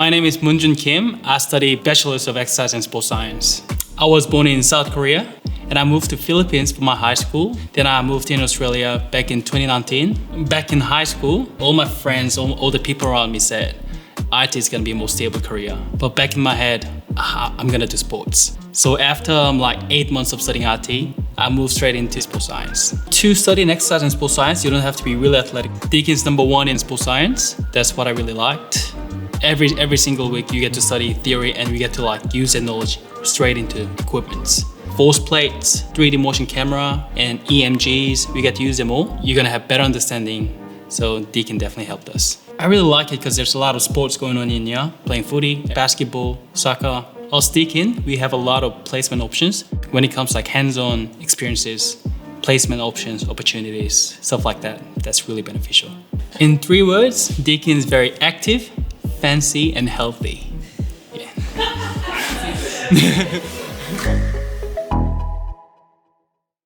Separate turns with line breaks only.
My name is Moonjun Kim. I study Bachelor's of Exercise and Sports Science. I was born in South Korea and I moved to Philippines for my high school. Then I moved in Australia back in 2019. Back in high school, all my friends, all the people around me said, IT is gonna be a more stable career. But back in my head, I'm gonna do sports. So after 8 months of studying IT, I moved straight into sports science. To study in exercise and sports science, you don't have to be really athletic. Deakin's #1 in sports science. That's what I really liked. Every single week you get to study theory and we get to use that knowledge straight into equipments. Force plates, 3D motion camera, and EMGs, we get to use them all. You're gonna have better understanding. So Deakin definitely helped us. I really like it because there's a lot of sports going on in here. Playing footy, basketball, soccer. Us Deakin, we have a lot of placement options when it comes hands-on experiences, placement options, opportunities, stuff like that. That's really beneficial. In 3 words, Deakin is very active, fancy, and healthy. Yeah.